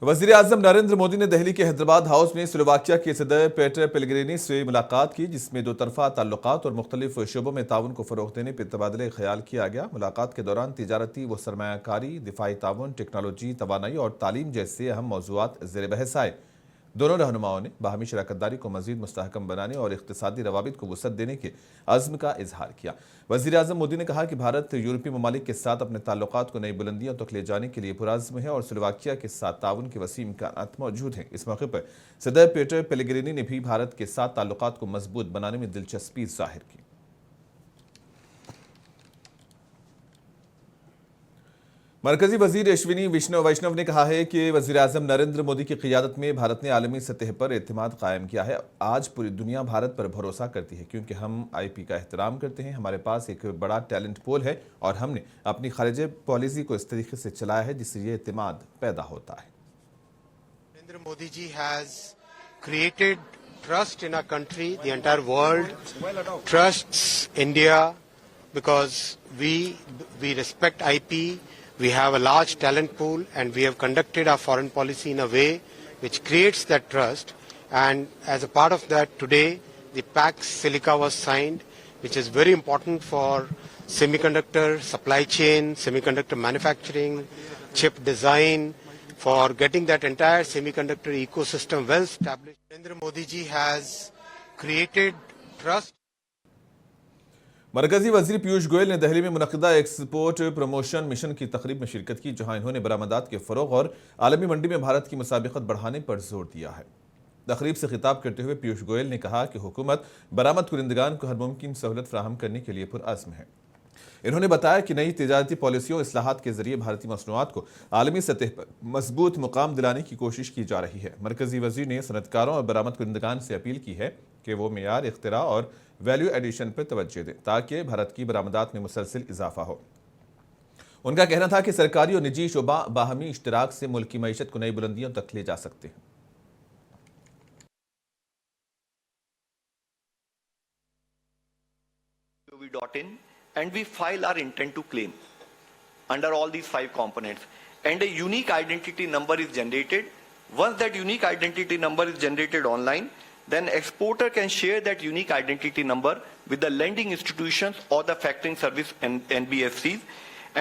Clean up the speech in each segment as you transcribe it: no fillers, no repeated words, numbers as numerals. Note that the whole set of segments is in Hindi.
वज़ीर आज़म नरेंद्र मोदी ने दिल्ली के हैदराबाद हाउस में स्लोवाकिया के सदर पेटर पेलेग्रिनी से मुलाकात की, जिसमें दो तरफा ताल्लुकात और मुख्तलिफ शोबों में ताउन को फ़रोग़ देने पर तबादले ख्याल किया गया। मुलाकात के दौरान तिजारती व सरमायाकारी, दिफाई ताउन, टेक्नोलॉजी, तवानाई और तालीम जैसे अहम मौज़ूआत ज़ेर बहस आए। दोनों रहनुमाओं ने बाहमी शराकतदारी को मज़ीद मुस्तहकम बनाने और इक़्तिसादी रवाबित को वुसअत देने के अज़्म का इजहार किया। वज़ीर आज़म मोदी ने कहा कि भारत यूरोपीय ममालिक के साथ अपने ताल्लुकात को नई बुलंदियों तक ले जाने के लिए पुरअज़्म है और स्लोवाकिया के साथ ताउन के वसीम इम्कानात मौजूद हैं। इस मौके पर सदर पेटर पेलेग्रिनी ने भी भारत के साथ ताल्लुकात को मजबूत बनाने में दिलचस्पी ज़ाहिर की। मरकजी वजीर अश्विनी वैष्णव ने कहा है कि वजीर आजम नरेंद्र मोदी की क़ियादत में भारत ने आलमी सतह पर एतमाद कायम किया है। आज पूरी दुनिया भारत पर भरोसा करती है क्योंकि हम IP का एहतराम करते हैं। हमारे पास एक बड़ा टैलेंट पूल है और हमने अपनी खारिज पॉलिसी को इस तरीके से चलाया है जिससे ये एतमाद पैदा होता है। Narendra Modi ji has created trust in our country, the entire world trusts India because we respect IP. We have a large talent pool and we have conducted our foreign policy in a way which creates that trust, and as a part of that today the Pax Silica was signed, which is very important for semiconductor supply chain, semiconductor manufacturing, chip design, for getting that entire semiconductor ecosystem well established. Narendra Modi ji has created trust. मरकजी वजीर पीयूष गोयल ने दिल्ली में मुनक़िदा एक्सपोर्ट प्रमोशन मिशन की तकरीब में शिरकत की, जहां इन्होंने बरामदात के फ़रोग़ और आलमी मंडी में भारत की मुसाबिक़त बढ़ाने पर जोर दिया है। तकरीब से खिताब करते हुए पीयूष गोयल ने कहा कि हुकूमत बरामद कुरिंदगान को हर मुमकिन सहूलत फराहम करने के लिए पुरअज़्म है। इन्होंने बताया कि नई तिजारती पॉलिसियों इस्लाहात के जरिए भारतीय मसनूआत को आलमी सतह पर मजबूत मुकाम दिलाने की कोशिश की जा रही है। मरकजी वजीर ने सनतकारों और बरामद कुरिंदगान से अपील की है कि वो मेयार, इख्तिरा और वैल्यू एडिशन पर तवज्जो दें ताकि भारत की बरामदात में मुसलसल इजाफा हो। उनका कहना था कि सरकारी और निजी शोबा बाहमी इश्तराक से मुल्क की मईशत को नई बुलंदियों तक ले जा सकते हैं। And we file our intent to claim under all these 5 components, and a unique identity number is generated. Once that unique identity number is generated online, then exporter can share that unique identity number with the lending institutions or the factoring service and NBFCs,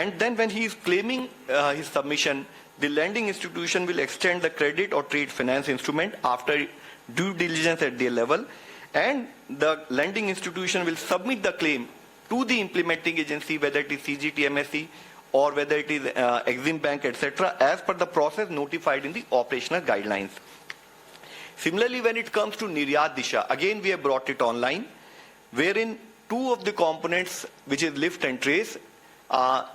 and then when he is claiming his submission, the lending institution will extend the credit or trade finance instrument after due diligence at their level, and the lending institution will submit the claim to the implementing agency, whether it is CGT, MSC, or whether it is Exim Bank, etc., as per the process notified in the operational guidelines. Similarly, when it comes to Niryat Disha, again we have brought it online, wherein 2 of the components, which is lift and trace,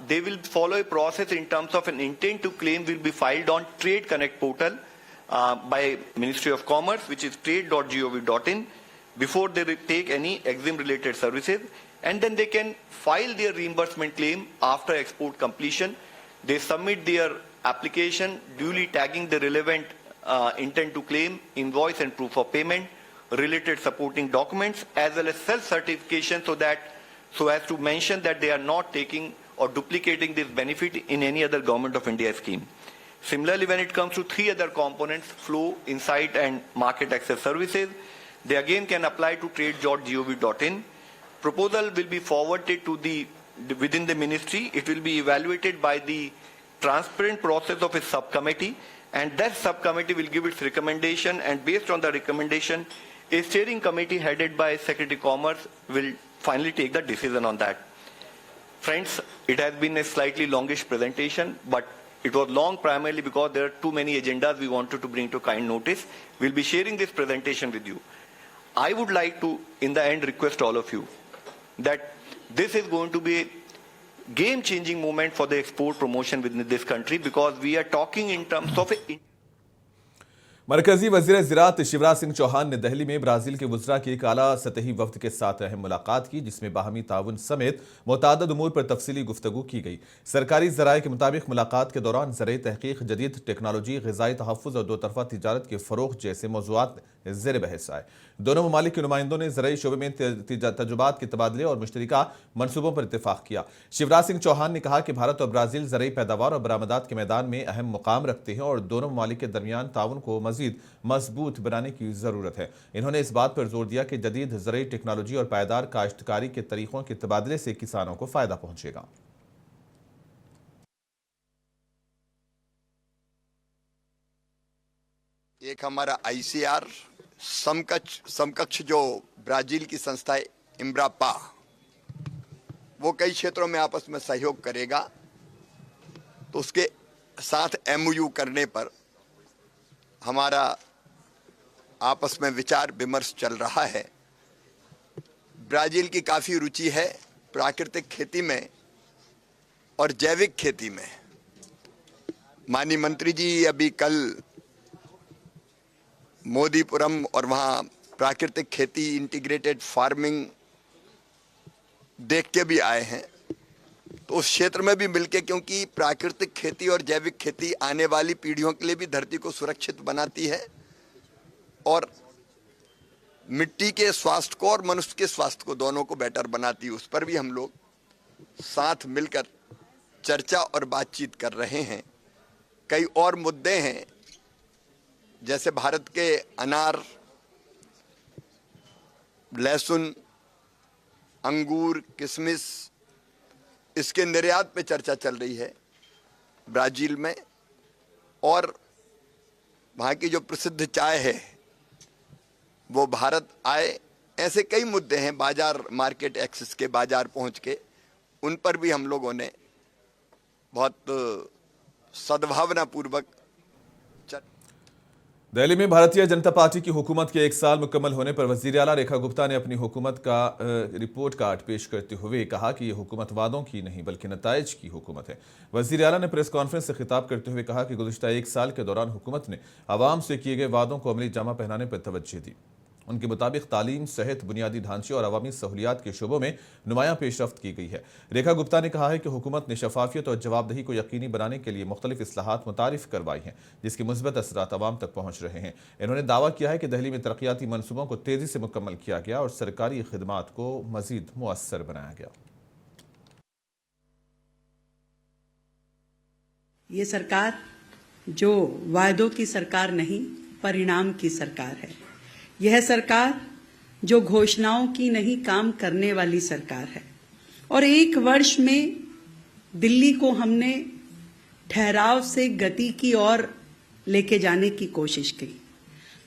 they will follow a process in terms of an intent to claim will be filed on Trade Connect portal by Ministry of Commerce, which is trade.gov.in, before they take any Exim related services. And then they can file their reimbursement claim after export completion. They submit their application, duly tagging the relevant intent to claim, invoice and proof of payment, related supporting documents, as well as self-certification so as to mention that they are not taking or duplicating this benefit in any other Government of India scheme. Similarly, when it comes to 3 other components, flow, insight and market access services, they again can apply to trade.gov.in. Proposal will be forwarded to within the ministry. It will be evaluated by the transparent process of a subcommittee, and that subcommittee will give its recommendation, and based on the recommendation, a steering committee headed by Secretary of Commerce will finally take the decision on that. Friends, it has been a slightly longish presentation, but it was long primarily because there are too many agendas we wanted to bring to kind notice. We'll be sharing this presentation with you. I would like to, in the end, request all of you that this is going to be a game-changing moment for the export promotion within this country, because we are talking in terms of मरकजी वजीर ज़राअत शिवराज सिंह चौहान ने दिल्ली में ब्राज़ील के वुज़रा की एक आला सतही वफ्द के साथ अहम मुलाकात की, जिसमें बाहमी ताउन समेत मुतअद्दिद उमूर पर तफसीली गुफ्तगू की गई। सरकारी ज़राए के मुताबिक मुलाकात के दौरान ज़राई तहकीक, जदीद टेक्नोलॉजी, ग़िज़ाई तहफ़्फ़ुज़ और दो तरफ़ा तिजारत के फ़रोग़ जैसे मौज़ूआत ज़ेर बहस आए। दोनों ममालिक के नुमाइंदों ने ज़राई शोबे में तजुर्बात के तबादले और मुश्तरका मनसूबों पर इत्तेफ़ाक़ किया। शिवराज सिंह चौहान ने कहा कि भारत और ब्राज़ील ज़राई पैदावार और बरामदात के मैदान में अहम मुकाम रखते हैं और दोनों ममालिक के दरमियान ताउन को मज़ीद मजबूत बनाने की ज़रूरत है। इन्होंने इस बात पर जोर दिया कि जदीद ज़राई टेक्नोलॉजी और पायदार काश्तकारी के तरीक़ों के तबादले से किसानों को फ़ायदा पहुँचेगा। एक हमारा ICR समकक्ष जो ब्राजील की संस्था है इम्ब्रापा, वो कई क्षेत्रों में आपस में सहयोग करेगा, तो उसके साथ MOU करने पर हमारा आपस में विचार विमर्श चल रहा है। ब्राजील की काफ़ी रुचि है प्राकृतिक खेती में और जैविक खेती में। माननीय मंत्री जी अभी कल मोदीपुरम और वहाँ प्राकृतिक खेती, इंटीग्रेटेड फार्मिंग देख के भी आए हैं, तो उस क्षेत्र में भी मिलके, क्योंकि प्राकृतिक खेती और जैविक खेती आने वाली पीढ़ियों के लिए भी धरती को सुरक्षित बनाती है और मिट्टी के स्वास्थ्य को और मनुष्य के स्वास्थ्य को, दोनों को बेटर बनाती है। उस पर भी हम लोग साथ मिलकर चर्चा और बातचीत कर रहे हैं। कई और मुद्दे हैं, जैसे भारत के अनार, लहसुन, अंगूर, किशमिश, इसके निर्यात पे चर्चा चल रही है ब्राजील में, और वहाँ की जो प्रसिद्ध चाय है वो भारत आए। ऐसे कई मुद्दे हैं, बाजार, मार्केट एक्सेस के, बाजार पहुँच के, उन पर भी हम लोगों ने बहुत सद्भावनापूर्वक। दिल्ली में भारतीय जनता पार्टी की हुकूमत के 1 साल मुकम्मल होने पर वज़ीर आला रेखा गुप्ता ने अपनी हुकूमत का रिपोर्ट कार्ड पेश करते हुए कहा कि यह हुकूमत वादों की नहीं बल्कि नताइज की हुकूमत है। वज़ीर आला ने प्रेस कॉन्फ्रेंस से खिताब करते हुए कहा कि गुज़िश्ता 1 साल के दौरान हुकूमत ने आवाम से किए गए वादों को अमली जामा पहनाने पर तवज्जो दी। उनके मुताबिक तालीम, सेहत, बुनियादी ढांचे और अवामी सहूलियात के शोबों में नुमायां पेशरफ्त की गई है। रेखा गुप्ता ने कहा है कि हुकूमत ने शफाफियत और जवाबदेही को यकीनी बनाने के लिए मुख्तलिफ इस्लाहात मुतारिफ करवाई हैं, जिसके मुस्बत असरात अवाम तक पहुँच रहे हैं। इन्होंने दावा किया है कि दिल्ली में तरक्याती मनसूबों को तेजी से मुकम्मल किया गया और सरकारी खिदमात को मजीद मुअस्सर बनाया गया। ये सरकार जो वायदों की सरकार नहीं, परिणाम की सरकार है। यह सरकार जो घोषणाओं की नहीं, काम करने वाली सरकार है। और 1 वर्ष में दिल्ली को हमने ठहराव से गति की ओर लेके जाने की कोशिश की,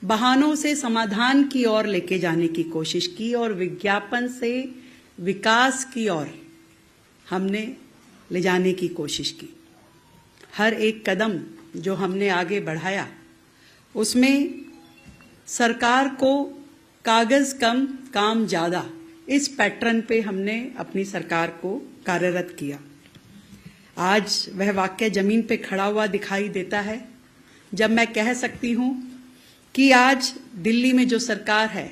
बहानों से समाधान की ओर लेके जाने की कोशिश की और विज्ञापन से विकास की ओर हमने ले जाने की कोशिश की। हर एक कदम जो हमने आगे बढ़ाया, उसमें सरकार को कागज कम, काम ज्यादा, इस पैटर्न पे हमने अपनी सरकार को कार्यरत किया। आज वह वाक्य जमीन पे खड़ा हुआ दिखाई देता है जब मैं कह सकती हूं कि आज दिल्ली में जो सरकार है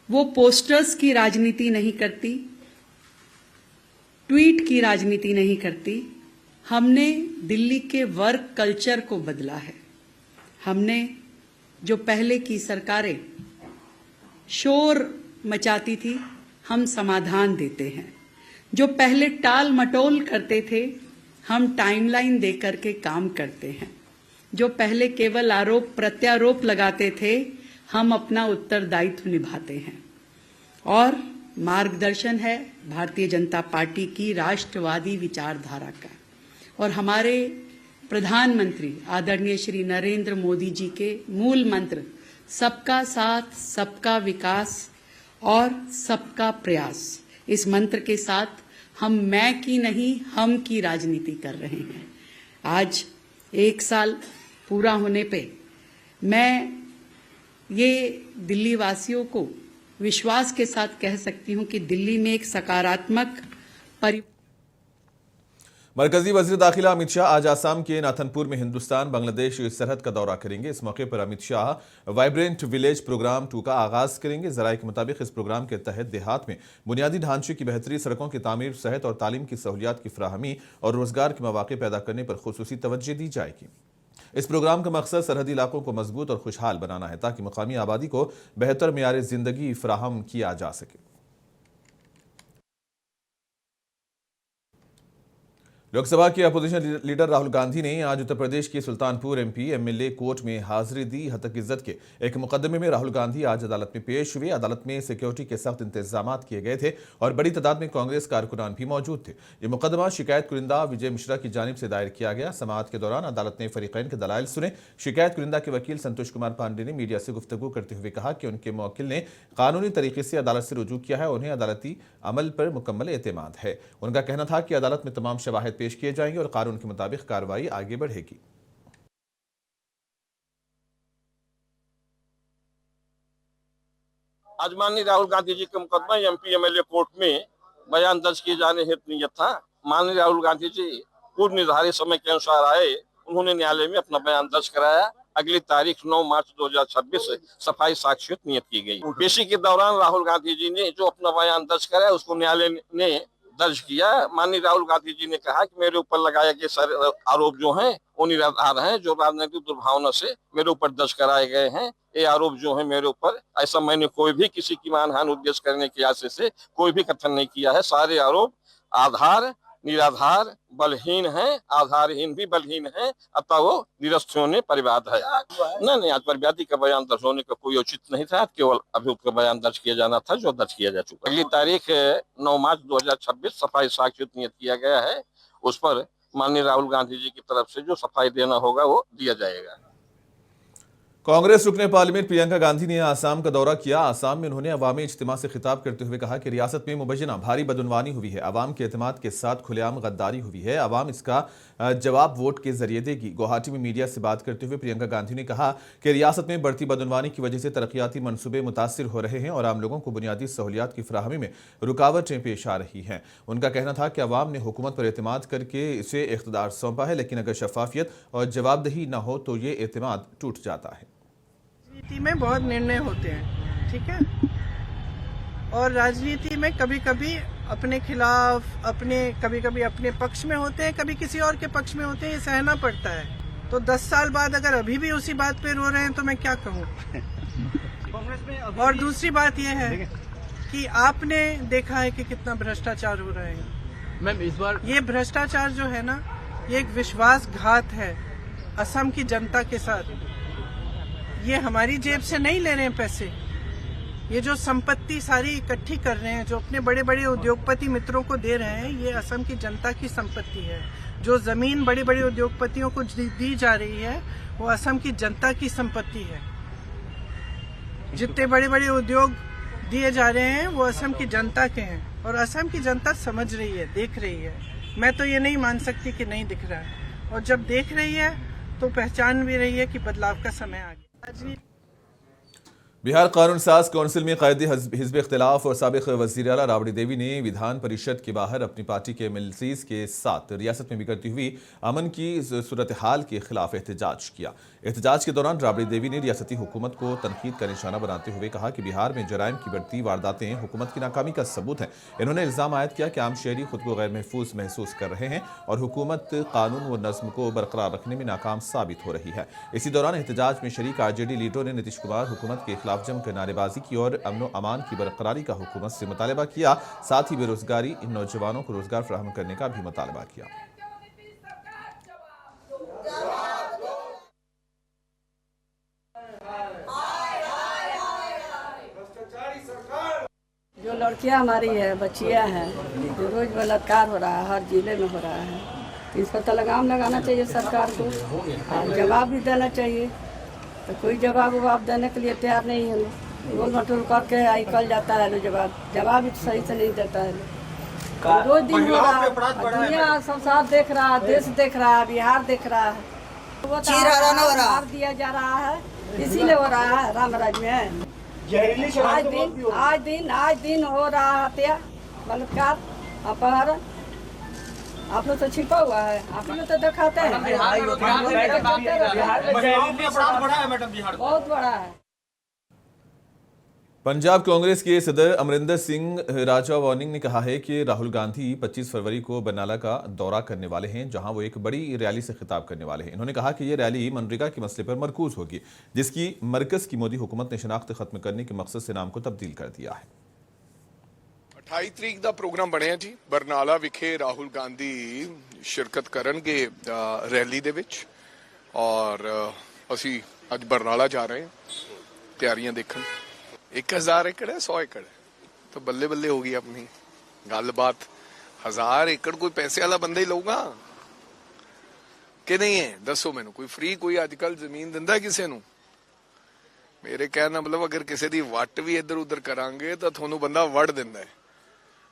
वो पोस्टर्स की राजनीति नहीं करती, ट्वीट की राजनीति नहीं करती। हमने दिल्ली के वर्क कल्चर को बदला है। हमने जो पहले की सरकारें शोर मचाती थी, हम समाधान देते हैं। जो पहले टाल मटोल करते थे, हम टाइमलाइन दे करके काम करते हैं। जो पहले केवल आरोप प्रत्यारोप लगाते थे, हम अपना उत्तरदायित्व निभाते हैं। और मार्गदर्शन है भारतीय जनता पार्टी की राष्ट्रवादी विचारधारा का और हमारे प्रधानमंत्री आदरणीय श्री नरेंद्र मोदी जी के मूल मंत्र सबका साथ, सबका विकास और सबका प्रयास। इस मंत्र के साथ हम मैं की नहीं, हम की राजनीति कर रहे हैं। आज 1 साल पूरा होने पे मैं ये दिल्ली वासियों को विश्वास के साथ कह सकती हूं कि दिल्ली में एक सकारात्मक मरकजी वज़ीर दाखिला अमित शाह आज आसाम के नाथनपुर में हिंदुस्तान बांग्लादेश सरहद का दौरा करेंगे। इस मौके पर Amit Shah vibrant village programme 2 का आगाज करेंगे। ज़राए के मुताबिक इस प्रोग्राम के तहत देहात में बुनियादी ढांचे की बेहतरी, सड़कों की तामीर, सेहत और तालीम की सहूलियात की फराहमी और रोजगार के मौके पैदा करने पर खुसूसी तवज्जो दी जाएगी। इस प्रोग्राम का मकसद सरहदी इलाकों को मजबूत और खुशहाल बनाना है ताकि मकामी आबादी को बेहतर मेयार जिंदगी फराहम किया जा सके। लोकसभा के अपोजिशन लीडर राहुल गांधी ने आज उत्तर प्रदेश के सुल्तानपुर एमपी एमएलए कोर्ट में हाजिरी दी। हतक इज्जत के एक मुकदमे में राहुल गांधी आज अदालत में पेश हुए। अदालत में सिक्योरिटी के सख्त इंतजाम किए गए थे और बड़ी तादाद में कांग्रेस कारकुनान भी मौजूद थे। ये मुकदमा शिकायत कुरिंदा विजय मिश्रा की जानिब से दायर किया गया। समाअत के दौरान अदालत ने फरीकैन के दलाइल सुने। शिकायत कुरिंदा के वकील संतोष कुमार पांडे ने मीडिया से गुफ्तगू करते हुए कहा कि उनके मुवक्किल ने कानूनी तरीके से अदालत से रुजू किया है, उन्हें अदालती अमल पर मुकम्मल एतमाद है। उनका कहना था कि अदालत में तमाम शवाहिद पेश किए जाएंगे और कानून के मुताबिक कार्रवाई आगे बढ़ेगी। आज माननीय राहुल गांधी जी के मुकदमा एमपी एमएलए कोर्ट में बयान दर्ज किए जाने हेतु नियत था। माननीय राहुल गांधी जी पूर्व निर्धारित समय के अनुसार आए। उन्होंने न्यायालय में अपना बयान दर्ज कराया। अगली तारीख 9 मार्च 2026 सफाई साक्ष्यत नियत की गई। पेशी के दौरान राहुल गांधी जी ने जो अपना बयान दर्ज कराया उसको न्यायालय ने दर्ज किया। माननीय राहुल गांधी जी ने कहा कि मेरे ऊपर लगाए गए सारे आरोप जो हैं वो निराधार हैं, जो राजनीतिक दुर्भावना से मेरे ऊपर दर्ज कराए गए हैं। ये आरोप जो है मेरे ऊपर, ऐसा मैंने कोई भी किसी की मानहानि उद्देश्य करने के आशय से कोई भी कथन नहीं किया है। सारे आरोप आधार निराधार बलहीन है, आधारहीन भी बलहीन है, अतः वो निरस्त होने परिवाद है। नहीं, आज परिवादी का बयान दर्ज होने का कोई औचित नहीं था। केवल अभियुक्त का बयान दर्ज किया जाना था जो दर्ज किया जा चुका। अगली तारीख 9 मार्च 2026 सफाई साक्ष्यत नियत किया गया है। उस पर माननीय राहुल गांधी जी की तरफ से जो सफाई देना होगा वो दिया जाएगा। कांग्रेस रुकने पार्लियामेंट प्रियंका गांधी ने आसाम का दौरा किया। आसाम में उन्होंने अवामी इज्तिमा से खिताब करते हुए कहा कि रियासत में मुबैना भारी बदउनवानी हुई है, अवाम के एतमाद के साथ खुलेआम गद्दारी हुई है, अवाम इसका जवाब वोट के जरिए देगी। गुवाहाटी में मीडिया से बात करते हुए प्रियंका गांधी ने कहा कि रियासत में बढ़ती बदउनवानी की वजह से तरक्याती मनसूबे मुतासिर हो रहे हैं और आम लोगों को बुनियादी सहूलियात की फराहमी में रुकावटें पेश आ रही हैं। उनका कहना था कि अवाम ने हुकूमत पर एतमाद करके इसे इख्तिदार सौंपा है, लेकिन अगर शफाफियत और जवाबदेही न हो तो ये एतमाद टूट जाता है। राजनीति में बहुत निर्णय होते हैं, ठीक है, और राजनीति में कभी कभी अपने खिलाफ, कभी कभी अपने पक्ष में होते हैं, कभी किसी और के पक्ष में होते हैं, ये सहना पड़ता है। तो 10 साल बाद अगर अभी भी उसी बात पे रो रहे हैं तो मैं क्या कहूँ। और दूसरी बात यह है कि आपने देखा है कि कितना भ्रष्टाचार हो रहा है। मैम इस बार ये भ्रष्टाचार जो है ना, ये एक विश्वासघात है असम की जनता के साथ। ये हमारी जेब से नहीं ले रहे हैं पैसे, ये जो संपत्ति सारी इकट्ठी कर रहे हैं, जो अपने बड़े बड़े उद्योगपति मित्रों को दे रहे हैं, ये असम की जनता की संपत्ति है। जो जमीन बड़ी बड़ी उद्योगपतियों को दी जा रही है वो असम की जनता की संपत्ति है। जितने बड़े बड़े उद्योग दिए जा रहे हैं वो असम की जनता के हैं और असम की जनता समझ रही है, देख रही है। मैं तो ये नहीं मान सकती कि नहीं दिख रहा है, और जब देख रही है तो पहचान भी रही है कि बदलाव का समय आ गया। बिहार कानून साज काउंसिल में कायदे हिज़्ब इख्तिलाफ और साबिक वज़ीर आला राबड़ी देवी ने विधान परिषद के बाहर अपनी पार्टी के एमएलसीज़ के साथ रियासत में बिगड़ती हुई अमन की सूरत हाल के खिलाफ एहतजाज किया। एहतजाज के दौरान राबड़ी देवी ने रियासती हुकूमत को तनकीद का निशाना बनाते हुए कहा कि बिहार में जराइम की बढ़ती वारदातें हुकूमत की नाकामी का सबूत हैं। इन्होंने इल्ज़ाम आयद किया कि आम शहरी खुद को गैर महफूज महसूस कर रहे हैं और हुकूमत कानून व नज़्म को बरकरार रखने में नाकाम साबित हो रही है। इसी दौरान एहतजाज में शरीक आरजेडी लीडरों ने नीतीश कुमार हुकूमत के खिलाफ जमकर नारेबाजी की और अमन अमान की बरकरारी का हुकूमत से मुतालबा किया। साथ ही बेरोजगारी इन नौजवानों को रोजगार फराहम करने का भी मुतालबा किया। जो लड़कियां हमारी है, बच्चियां हैं, जो रोज बलात्कार हो रहा है, हर जिले में हो रहा है, इस पर तो लगाम लगाना चाहिए सरकार को और जवाब भी देना चाहिए। तो कोई जवाब देने के लिए तैयार नहीं है। गोल मटोल करके आई कल जाता है, जवाब भी सही से नहीं देता है। रोज दिन हो रहा है, दुनिया संसार देख रहा है, देश देख रहा है, बिहार देख रहा है, वो मार दिया जा रहा है, इसीलिए हो रहा है रामराज में। आज दिन हो रहा है हत्या, बलात्कार, अपहरण, आप लोग तो छिपा हुआ है, आप लोग तो दिखाते हैं। बहुत बड़ा है। पंजाब कांग्रेस के सदर अमरिंदर सिंह राजा वार्निंग ने कहा है कि राहुल गांधी 25 फरवरी को बरनाला का दौरा करने वाले हैं, जहां वो एक बड़ी रैली से खिताब करने वाले हैं। इन्होंने कहा कि ये रैली मनरेगा के मसले पर मरकूज होगी, जिसकी मरकज की मोदी हुकूमत ने शनाख्त खत्म करने के मकसद से नाम को तब्दील कर दिया है। 28 ਤਰੀਕ ਦਾ ਪ੍ਰੋਗਰਾਮ ਬਣਿਆ ਜੀ। ਬਰਨਾਲਾ ਵਿਖੇ ਰਾਹੁਲ ਗਾਂਧੀ ਸ਼ਿਰਕਤ ਕਰਨਗੇ ਰੈਲੀ ਦੇ ਵਿੱਚ ਔਰ ਅਸੀਂ ਅੱਜ ਬਰਨਾਲਾ ਜਾ ਰਹੇ ਹਾਂ ਤਿਆਰੀਆਂ ਦੇਖਣ। 1000 एकड़ है 100 एकड़ है तो बल्ले बल्ले होगी अपनी गलबात। 1000 एकड़ कोई पैसे वाला बंदा ही लऊगा कि नहीं है? दसो मैनू कोई फ्री कोई अजकल जमीन दिंदा किसी नू? मेरे कहना मतलब अगर किसी दी वट भी इधर उधर करांगे तो थोनू बंदा वड़ दिंदा है।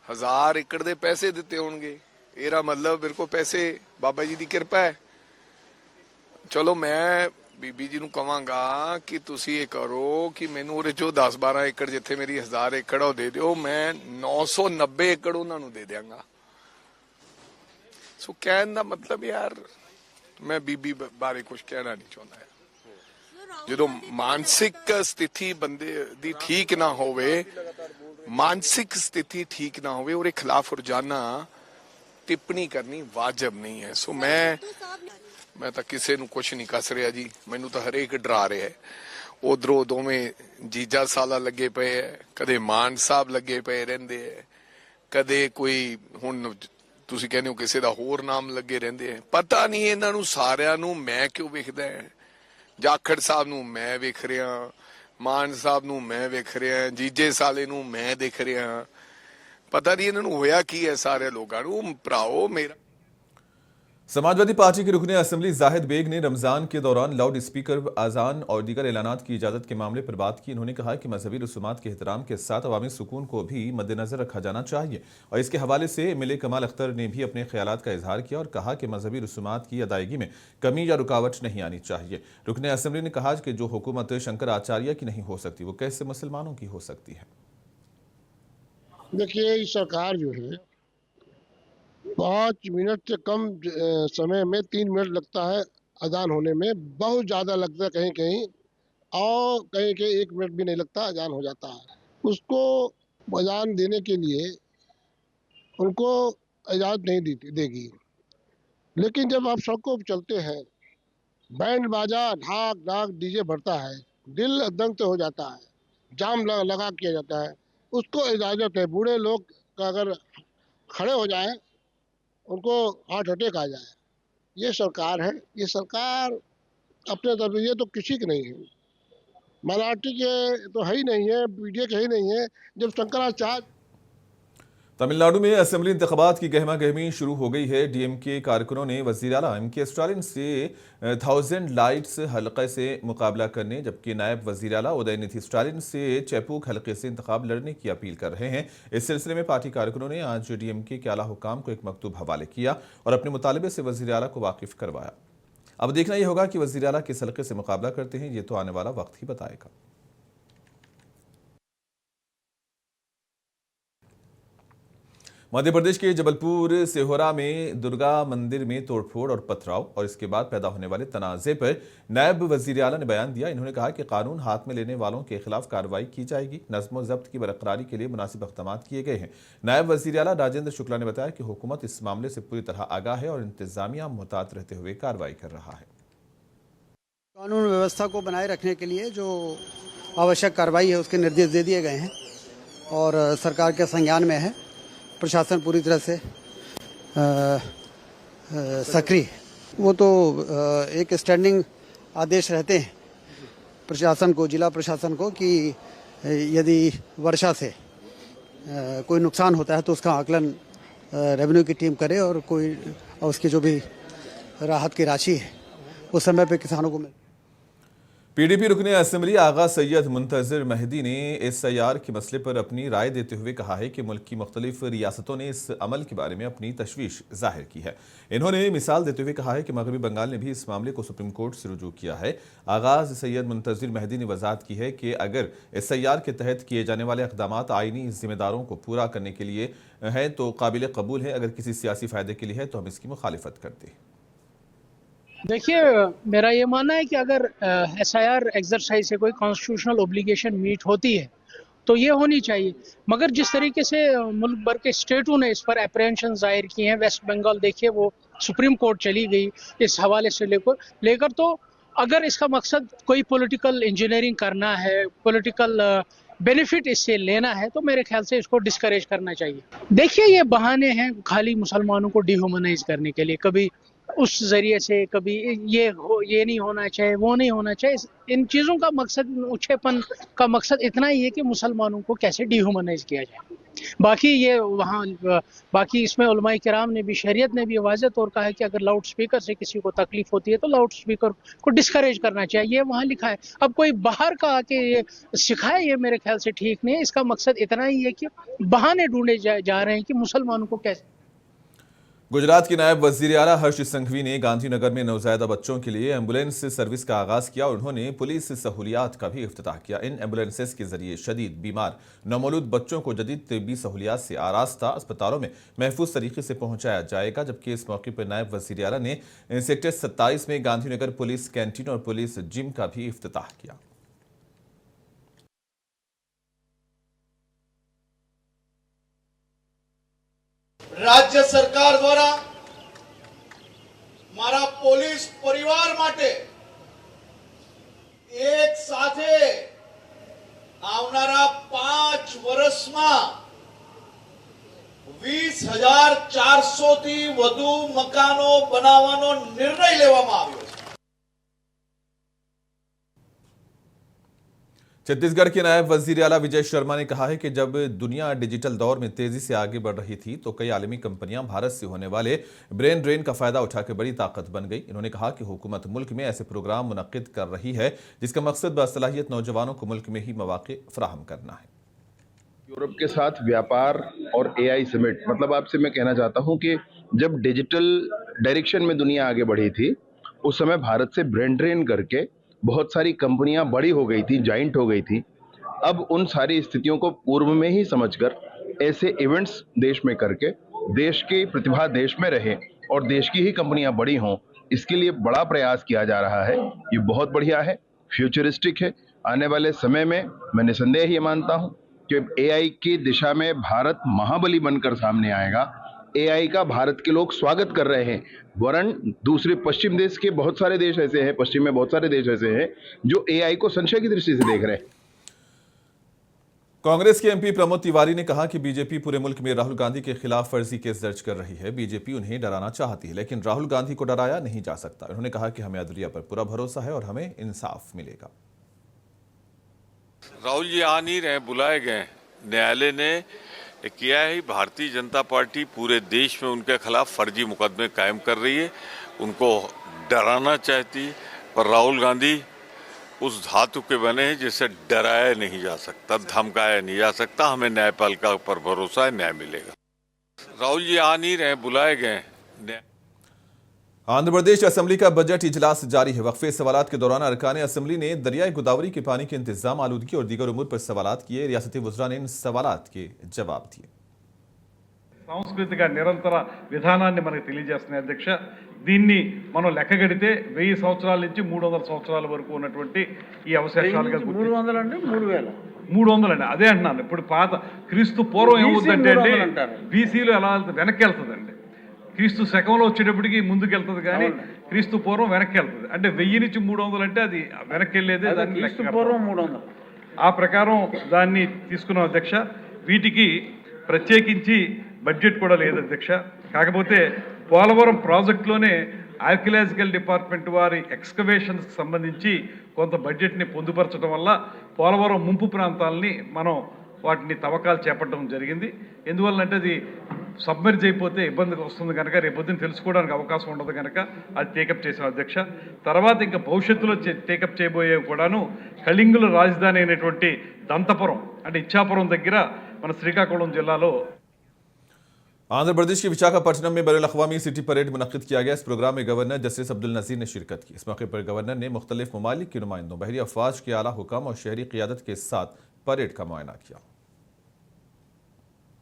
1000 एकड़ दे पैसे दिते होणगे, एरा मतलब मेरे को पैसे बाबा जी दी कृपा है। चलो मैं बीबी जी नू कहांगा कि तुसी ये करो कि मैनू उहदे चों 10-12 एकड़ जिथे मेरी 1000 एकड़ वो दे दिओ, मैं 990 एकड़ उन्हां नू दे दियांगा। सो कहण दा मतलब यार मैं बीबी बारे कुछ कहना नहीं चाहुंदा। ਜਦੋਂ ਮਾਨਸਿਕ ਸਥਿਤੀ ਬੰਦੇ ਦੀ ਠੀਕ ਨਾ ਹੋਵੇ, ਮਾਨਸਿਕ ਸਥਿਤੀ ਠੀਕ ਨਾ ਹੋਵੇ, ਉਹਦੇ ਖਿਲਾਫ ਰੋਜ਼ਾਨਾ ਟਿੱਪਣੀ ਕਰਨੀ ਵਾਜਬ ਨਹੀਂ ਹੈ। ਸੋ ਮੈਂ ਤਾਂ ਕਿਸੇ ਨੂੰ ਕੁਝ ਨਹੀਂ ਕੱਸ ਰਿਹਾ ਜੀ, ਮੈਨੂੰ ਤਾਂ ਹਰੇਕ ਡਰਾ ਰਿਹਾ ਹੈ। ਉਧਰੋਂ ਦੋਵੇਂ ਜੀਜਾ ਸਾਲਾ ਲੱਗੇ ਪਏ ਹੈ, ਕਦੇ ਮਾਨ ਸਾਹਿਬ ਲੱਗੇ ਪਏ ਰਹਿੰਦੇ ਹੈ, ਕਦੇ ਕੋਈ ਹੁਣ ਤੁਸੀਂ ਕਹਿੰਦੇ ਹੋ ਕਿਸੇ ਦਾ ਹੋਰ ਨਾਮ ਲੱਗੇ ਰਹਿੰਦੇ ਹੈ। ਪਤਾ ਨਹੀਂ ਇਹਨਾਂ ਨੂੰ ਸਾਰਿਆਂ ਨੂੰ ਮੈਂ ਕਿਉਂ ਵੇਖਦਾ ਹੈ। ਜਾਖੜ ਸਾਹਿਬ ਨੂੰ ਮੈਂ ਵੇਖ ਰਿਹਾ, ਮਾਨ ਸਾਹਿਬ ਨੂੰ ਮੈਂ ਵੇਖ ਰਿਹਾ, ਜੀਜੇ ਸਾਲੇ ਨੂੰ ਮੈਂ ਦੇਖ ਰਿਹਾ। ਪਤਾ नहीं इन्होंने होया की है सारे लोगों भराओ मेरा। समाजवादी पार्टी के रुकने असेंबली जाहिद बेग ने रमजान के दौरान लाउड स्पीकर, अजान और दीगर ऐलानात की इजाजत के मामले पर बात की। उन्होंने कहा कि मजहबी रसूमात के एहतराम के साथ अवामी सुकून को भी मद्देनजर रखा जाना चाहिए। और इसके हवाले से एमएलए कमाल अख्तर ने भी अपने ख्यालात का इजहार किया और कहा कि मजहबी रसूमात की अदायगी में कमी या रुकावट नहीं आनी चाहिए। रुकने असेंबली ने कहा कि जो हुकूमत शंकराचार्य की नहीं हो सकती, वो कैसे मुसलमानों की हो सकती है। देखिए, ये सरकार जो है 5 मिनट से कम समय में 3 मिनट लगता है अजान होने में, बहुत ज़्यादा लगता है कहीं कहीं, और कहीं कहीं 1 मिनट भी नहीं लगता अजान हो जाता है। उसको अजान देने के लिए उनको इजाज़त नहीं देगी। लेकिन जब आप सड़कों पर चलते हैं, बैंड बाजा ढाक ढाक डीजे भरता है, दिल दंग हो जाता है, जाम लगा किया जाता है, उसको इजाज़त है। बूढ़े लोग का अगर खड़े हो जाए, उनको हार्ट अटैक आ जाए। ये सरकार है, ये सरकार अपने तरफ, ये तो किसी की नहीं है, मराठी के तो है ही नहीं है, पीडीए के ही नहीं है। जब शंकराचार्य तमिलनाडु में असेंबली इंतखाबात की गहमा गहमी शुरू हो गई है। डीएमके कारकुनों ने वज़ीर आला एमके स्टालिन से 1000 लाइट्स हलक़े से मुकाबला करने, जबकि नायब वज़ीर आला उदयनिधि स्टालिन से चैपूक हलक़े से इंतखाब लड़ने की अपील कर रहे हैं। इस सिलसिले में पार्टी कारकुनों ने आज डीएमके के आला हुकाम को एक मकतूब हवाले किया और अपने मुतालबे से वज़ीर आला को वाकिफ़ करवाया। अब देखना यह होगा कि वज़ीर आला किस हलक़े से मुकाबला करते हैं, ये तो आने वाला वक्त ही बताएगा। मध्य प्रदेश के जबलपुर सेहोरा में दुर्गा मंदिर में तोड़फोड़ और पथराव और इसके बाद पैदा होने वाले तनाज़े पर नायब वज़ीर आला ने बयान दिया। इन्होंने कहा कि कानून हाथ में लेने वालों के खिलाफ कार्रवाई की जाएगी। नज़्म ज़ब्त की बरकरारी के लिए मुनासिब इक़दामात किए गए हैं। नायब वज़ीर आला राजेंद्र शुक्ला ने बताया कि हुकूमत इस मामले से पूरी तरह आगाह है और इंतज़ामिया मुहतात रहते हुए कार्रवाई कर रहा है। कानून व्यवस्था को बनाए रखने के लिए जो आवश्यक कार्रवाई है उसके निर्देश दे दिए गए हैं और सरकार के संज्ञान में है। प्रशासन पूरी तरह से सक्रिय, वो तो एक स्टैंडिंग आदेश रहते हैं प्रशासन को, जिला प्रशासन को, कि यदि वर्षा से कोई नुकसान होता है तो उसका आकलन रेवेन्यू की टीम करे और कोई उसकी जो भी राहत की राशि है वो समय पे किसानों को मिले। पीडीपी रुकने असेंबली आगा सैयद मुंतजिर मेहदी ने SIR के मसले पर अपनी राय देते हुए कहा है कि मुल्क की मुख्तलिफ रियासतों ने इस अमल के बारे में अपनी तशवीश जाहिर की है। इन्होंने मिसाल देते हुए कहा है कि मगरबी बंगाल ने भी इस मामले को सुप्रीम कोर्ट से रुजू किया है। आगाज सैयद मुंतजिर मेहदी ने वजाहत की है कि अगर SIR के तहत किए जाने वाले इक़दाम आईनी जिम्मेदारों को पूरा करने के लिए है तो काबिल कबूल है, अगर किसी सियासी फ़ायदे के लिए है तो हम इसकी मुखालिफत करते हैं। देखिए, मेरा ये मानना है कि अगर SIR एक्सरसाइज से कोई कॉन्स्टिट्यूशनल ओब्लिगेशन मीट होती है तो ये होनी चाहिए, मगर जिस तरीके से मुल्क भर के स्टेटों ने इस पर अप्रहेंशन जाहिर किए हैं, वेस्ट बंगाल देखिए वो सुप्रीम कोर्ट चली गई इस हवाले से लेकर तो अगर इसका मकसद कोई पॉलिटिकल इंजीनियरिंग करना है, पॉलिटिकल बेनिफिट इससे लेना है, तो मेरे ख्याल से इसको डिस्करेज करना चाहिए। देखिए, ये बहाने हैं खाली मुसलमानों को डिह्यूमनाइज करने के लिए, कभी उस जरिए से, कभी ये नहीं होना चाहिए, वो नहीं होना चाहिए। इन चीज़ों का मकसद, उच्छेपन का मकसद इतना ही है कि मुसलमानों को कैसे डिह्यूमनाइज किया जाए। बाकी इसमें उलमाए किराम ने भी, शरीयत ने भी वाज़ेह तौर कहा है कि अगर लाउड स्पीकर से किसी को तकलीफ होती है तो लाउड स्पीकर को डिस्करेज करना चाहिए, ये वहाँ लिखा है। अब कोई बाहर का आके ये सिखाए, ये मेरे ख्याल से ठीक नहीं है। इसका मकसद इतना ही है कि बहाने ढूंढे जा रहे हैं कि मुसलमानों को कैसे। गुजरात के नायब वजीर आला हर्ष संघवी ने गांधीनगर में नवजायदा बच्चों के लिए एम्बुलेंस सर्विस का आगाज किया और उन्होंने पुलिस सहूलियात का भी इफ्तिताह किया। इन एम्बुलेंसेस के जरिए शदीद बीमार नवमौलूद बच्चों को जदीद तिब्बी सहूलियात से आरास्ता अस्पतालों में महफूज तरीके से पहुंचाया जाएगा। जबकि इस मौके पर नायब वजीर आला ने सेक्टर 27 में गांधीनगर पुलिस कैंटीन और पुलिस जिम का भी इफ्तिताह किया। राज्य सरकार द्वारा मारा पोलीस परिवार માટે એક સાથે આવનારા 5 વર્ષમાં 20,400 થી વધુ મકાનો બનાવવાનો નિર્ણય લેવામાં આવ્યો છે। छत्तीसगढ़ के नायब वजीर आला विजय शर्मा ने कहा है कि जब दुनिया डिजिटल दौर में तेजी से आगे बढ़ रही थी तो कई आलमी कंपनियां भारत से होने वाले ब्रेन ड्रेन का फायदा उठाकर बड़ी ताकत बन गई। इन्होंने कहा कि हुकूमत मुल्क में ऐसे प्रोग्राम मुनक्किद कर रही है जिसका मकसद बासलाहियत नौजवानों को मुल्क में ही मौके फराहम करना है। यूरोप के साथ व्यापार और AI समिट, मतलब आपसे मैं कहना चाहता हूं कि जब डिजिटल डायरेक्शन में दुनिया आगे बढ़ी थी उस समय भारत से ब्रेन ड्रेन करके बहुत सारी कंपनियां बड़ी हो गई थी, जाइंट हो गई थी। अब उन सारी स्थितियों को पूर्व में ही समझकर ऐसे इवेंट्स देश में करके देश की प्रतिभा देश में रहे और देश की ही कंपनियां बड़ी हों, इसके लिए बड़ा प्रयास किया जा रहा है। ये बहुत बढ़िया है, फ्यूचरिस्टिक है। आने वाले समय में मैं निसंदेह ये मानता हूं कि AI की दिशा में भारत महाबली बनकर सामने आएगा। AI का भारत के लोग स्वागत कर रहे हैं, वरन दूसरे पश्चिम देश के बहुत सारे देश ऐसे हैं, पश्चिम में बहुत सारे देश ऐसे हैं जो AI को संशय की दृष्टि से देख रहे हैं। कांग्रेस के MP प्रमोद तिवारी ने कहा कि बीजेपी पूरे मुल्क में राहुल गांधी के खिलाफ फर्जी केस दर्ज कर रही है। बीजेपी उन्हें डराना चाहती है लेकिन राहुल गांधी को डराया नहीं जा सकता। उन्होंने कहा कि हमें अदलिया पर पूरा भरोसा है और हमें इंसाफ मिलेगा। राहुल जी आ नहीं रहे, बुलाए गए। न्यायालय ने किया है। भारतीय जनता पार्टी पूरे देश में उनके खिलाफ फर्जी मुकदमे कायम कर रही है, उनको डराना चाहती है, पर राहुल गांधी उस धातु के बने हैं जिसे डराया नहीं जा सकता, धमकाया नहीं जा सकता। हमें न्यायपालिका पर भरोसा है, न्याय मिलेगा। राहुल जी आ नहीं रहे, बुलाए गए। आंध्र प्रदेश असेंबली का बजट इजलास जारी है। वक्फे सवालात के दौरान अरकान असेंबली ने दरियाई गोदावरी के पानी के इंतजाम, आलूदगी और दीगर उमूर पर सवालात किए। रियासती वज़रा ने इन सवालात के जवाब दिए। సాంస్కృతిక నిరంతర విధానాన్ని మనకు తెలియజేస్తున్నాయి అధ్యక్ష। దీన్ని మనం లెక్కగడితే 1000 సంవత్సరాల నుంచి 300 సంవత్సరాల వరకు ఉన్నటువంటి ఈ అవశేషాలుగా 300 అంటే 300 అండి, అదే అంటున్నాను। ఇప్పుడు పాత క్రీస్తు పూర్వం ఏమవుతుందంటే అండి, BCలో ఎలా వెనక్కి వెళ్తుందండి, క్రీస్తు శకంలో వచ్చేటప్పటికి ముందుకు వెళ్తుంది కానీ క్రీస్తు పూర్వం వెనక్కి వెళ్తుంది। అంటే 1000 నుంచి 300 అంటే అది వెనక్కి వెళ్ళేది, క్రీస్తు పూర్వం 300 ఆ ప్రకారం దాన్ని తీసుకున్నాం అధ్యక్ష। వీటికి ప్రత్యేకించి బడ్జెట్ కూడా లేదు అధ్యక్ష। కాకపోతే పోలవరం ప్రాజెక్టులోనే ఆర్కియలాజికల్ డిపార్ట్మెంట్ వారి ఎక్స్కవేషన్స్కి సంబంధించి కొంత బడ్జెట్ని పొందుపరచడం వల్ల పోలవరం ముంపు ప్రాంతాలని మనం వాటిని తవ్వకాలు చేపట్టడం జరిగింది। ఎందువల్లంటే అది సబ్మెర్జ్ అయిపోతే ఇబ్బందిగా వస్తుంది కనుక రేపొద్దున తెలుసుకోవడానికి అవకాశం ఉండదు కనుక అది టేకప్ చేసాం అధ్యక్ష. తర్వాత ఇంకా భవిష్యత్తులో టేకప్ చేయబోయేవి కూడాను కళింగుల రాజధాని అయినటువంటి దంతపురం అంటే ఇచ్చాపురం దగ్గర మన శ్రీకాకుళం జిల్లాలో आंध्र प्रदेश के विशाखापट्टनम में बैनुल अक़वामी सिटी परेड मुनक़्क़िद किया गया। इस प्रोग्राम में गवर्नर जस्टिस अब्दुल नज़ीर ने शिरकत की। इस मौके पर गवर्नर ने मुख्तलिफ ममालिक के नुमाइंदों, बहरी अफ़वाज के आला हुकाम और शहरी क़ियादत के साथ परेड का मुआयना किया।